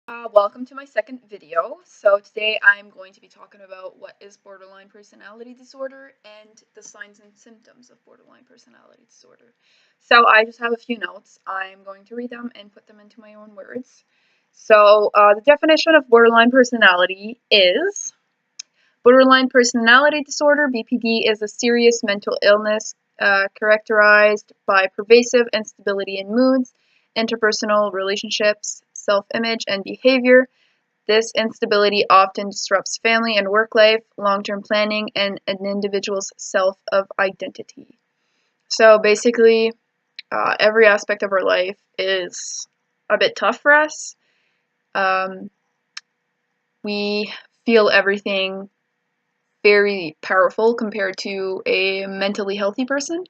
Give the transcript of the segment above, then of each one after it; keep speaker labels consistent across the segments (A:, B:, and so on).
A: Welcome to my second video. So today I'm going to be talking about what is borderline personality disorder and the signs and symptoms of borderline personality disorder. So I just have a few notes. I'm going to read them and put them into my own words. So the definition of borderline personality is borderline personality disorder, BPD, is a serious mental illness characterized by pervasive instability in moods, interpersonal relationships, self-image, and behavior. This instability often disrupts family and work life, long-term planning, and an individual's self of identity. So basically, every aspect of our life is a bit tough for us. Um, we feel everything very powerful compared to a mentally healthy person.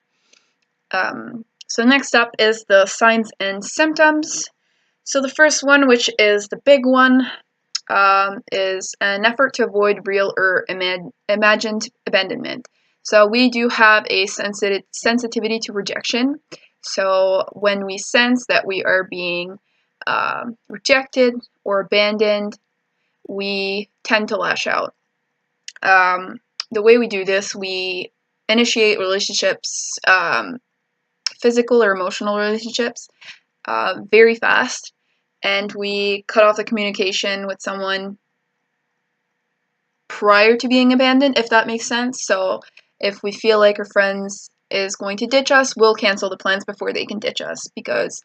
A: So next up is the signs and symptoms. So the first one, which is the big one, is an effort to avoid real or imagined abandonment. So we do have a sensitivity to rejection. So when we sense that we are being rejected or abandoned, we tend to lash out. The way we do this, we initiate relationships, physical or emotional relationships, very fast, and we cut off the communication with someone prior to being abandoned, if that makes sense. So if we feel like our friends is going to ditch us, we'll cancel the plans before they can ditch us, because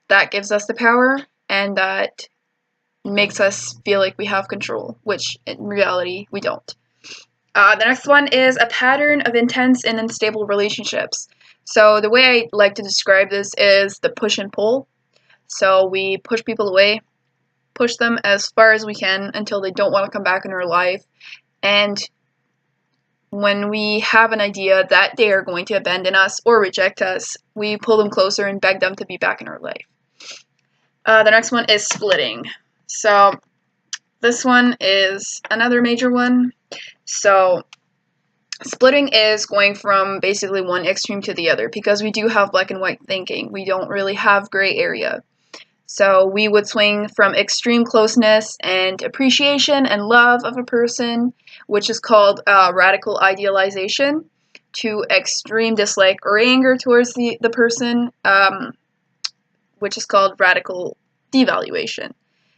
A: that gives us the power and that makes us feel like we have control, which in reality we don't. The next one is a pattern of intense and unstable relationships. So the way I like to describe this is the push and pull. So we push people away, push them as far as we can until they don't want to come back in our life. And when we have an idea that they are going to abandon us or reject us, we pull them closer and beg them to be back in our life. The next one is splitting. So this one is another major one. So splitting is going from basically one extreme to the other, because we do have black and white thinking. We don't really have gray area. So we would swing from extreme closeness and appreciation and love of a person, which is called radical idealization, to extreme dislike or anger towards the person, which is called radical devaluation.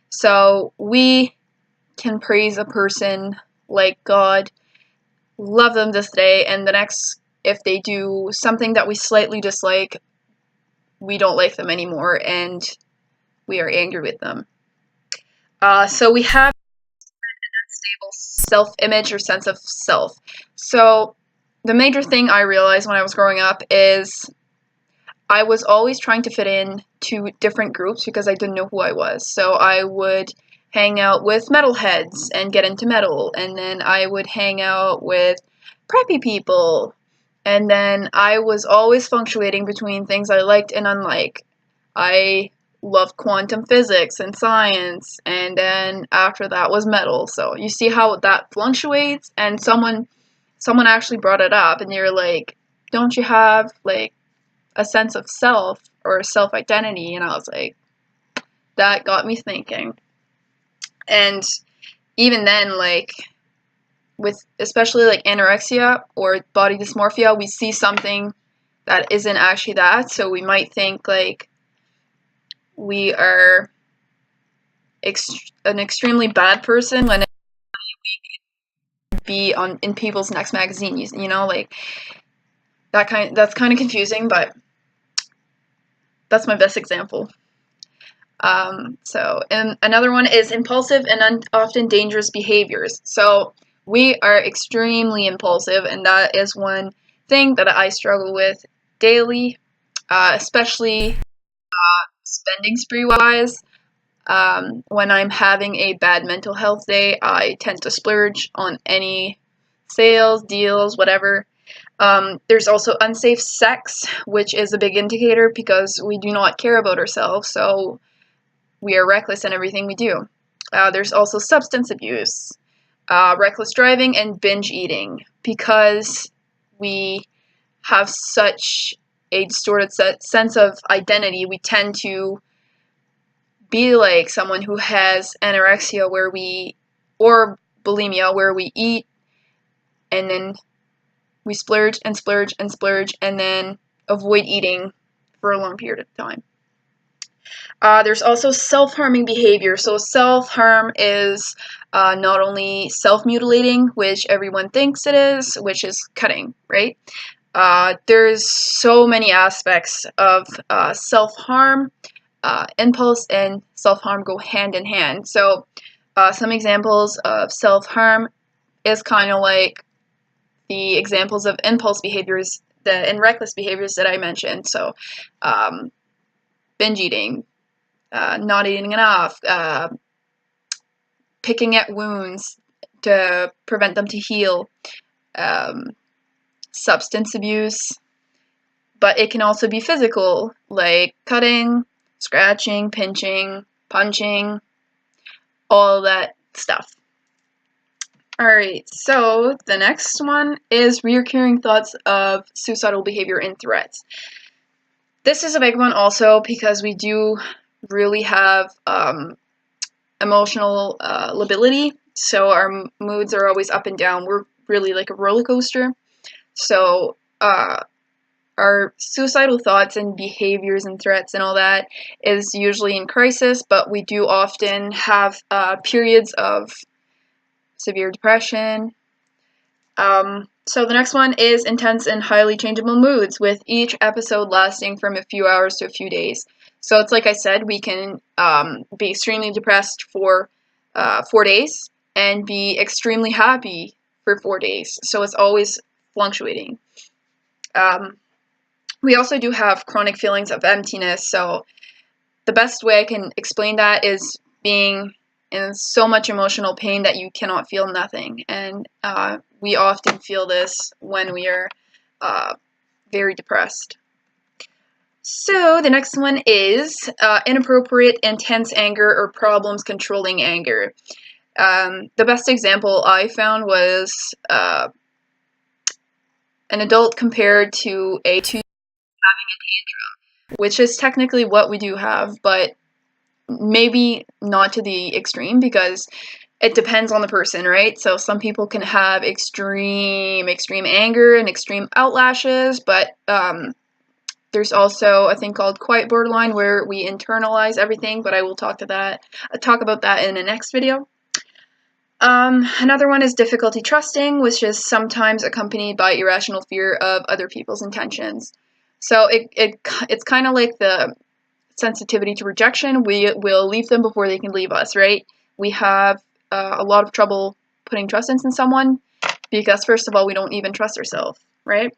A: So we can praise a person like God, love them this day, and the next, if they do something that we slightly dislike, we don't like them anymore and we are angry with them. So we have unstable self-image or sense of self. So the major thing I realized when I was growing up is I was always trying to fit in to different groups because I didn't know who I was. So I would hang out with metalheads and get into metal, and then I would hang out with preppy people, and then I was always fluctuating between things I liked and unliked. I loved quantum physics and science, and then after that was metal. So you see how that fluctuates, and someone actually brought it up, and you're like, don't you have like a sense of self or self identity? And I was like, that got me thinking. And even then, like, with especially like anorexia or body dysmorphia, we see something that isn't actually that. So we might think like we are an extremely bad person when it be on in People's Next magazine. You know, like that's kind of confusing, but that's my best example. And another one is impulsive and often dangerous behaviors. So we are extremely impulsive, and that is one thing that I struggle with daily, especially spending spree wise. When I'm having a bad mental health day, I tend to splurge on any sales, deals, whatever. There's also unsafe sex, which is a big indicator because we do not care about ourselves, so we are reckless in everything we do. There's also substance abuse, reckless driving, and binge eating. Because we have such a distorted sense of identity, we tend to be like someone who has anorexia or bulimia, where we eat and then we splurge and splurge and splurge and then avoid eating for a long period of time. There's also self-harming behavior. So self-harm is not only self-mutilating, which everyone thinks it is, which is cutting, right? There's so many aspects of self-harm. Impulse and self-harm go hand in hand. So some examples of self-harm is kind of like the examples of impulse behaviors and reckless behaviors that I mentioned. So binge eating, not eating enough, picking at wounds to prevent them to heal, substance abuse, but it can also be physical, like cutting, scratching, pinching, punching, all that stuff. Alright, so the next one is reoccurring thoughts of suicidal behavior and threats. This is a big one also because we do really have emotional lability, so our moods are always up and down. We're really like a roller coaster. So our suicidal thoughts and behaviors and threats and all that is usually in crisis, but we do often have periods of severe depression. So the next one is intense and highly changeable moods, with each episode lasting from a few hours to a few days. So it's like I said, we can be extremely depressed for 4 days and be extremely happy for 4 days. So it's always fluctuating. We also do have chronic feelings of emptiness. So the best way I can explain that is being in so much emotional pain that you cannot feel nothing. And we often feel this when we are very depressed. So the next one is inappropriate, intense anger or problems controlling anger. The best example I found was an adult compared to a having a tantrum, which is technically what we do have, but maybe not to the extreme because it depends on the person, right? So some people can have extreme anger and extreme outlashes, but there's also a thing called quiet borderline where we internalize everything, but I will talk about that in the next video. Another one is difficulty trusting, which is sometimes accompanied by irrational fear of other people's intentions. So it's kind of like the sensitivity to rejection. We will leave them before they can leave us, right? We have a lot of trouble putting trust in someone because, first of all, we don't even trust ourselves, right?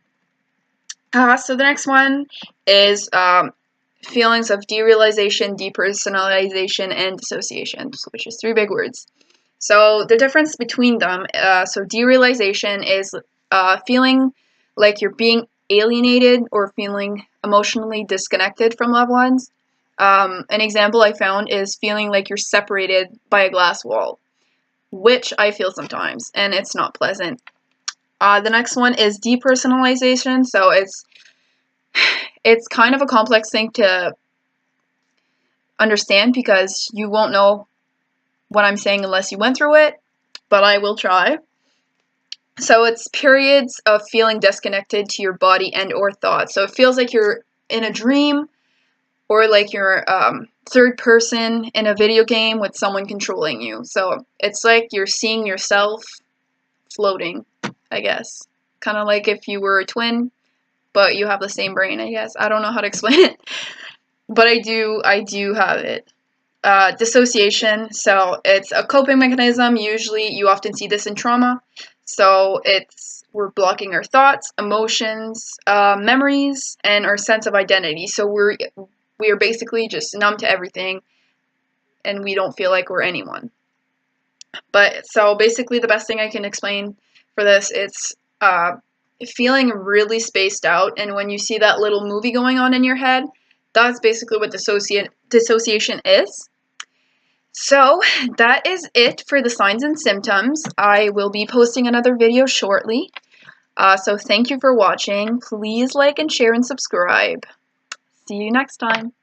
A: So the next one is feelings of derealization, depersonalization, and dissociation, which is 3 big words. So the difference between them, so derealization is feeling like you're being alienated or feeling emotionally disconnected from loved ones. An example I found is feeling like you're separated by a glass wall, which I feel sometimes, and it's not pleasant. The next one is depersonalization, so it's kind of a complex thing to understand because you won't know what I'm saying unless you went through it, but I will try. So it's periods of feeling disconnected to your body and or thoughts. So it feels like you're in a dream or like you're third person in a video game with someone controlling you. So it's like you're seeing yourself floating, I guess. Kind of like if you were a twin, but you have the same brain, I guess. I don't know how to explain it, but I do have it. Dissociation, so it's a coping mechanism. Usually you often see this in trauma. So we're blocking our thoughts, emotions, memories, and our sense of identity. So we are basically just numb to everything, and we don't feel like we're anyone. But so basically the best thing I can explain for this, it's feeling really spaced out, and when you see that little movie going on in your head, that's basically what dissociation is. So that is it for the signs and symptoms. I will be posting another video shortly. So thank you for watching. Please like and share and subscribe. See you next time.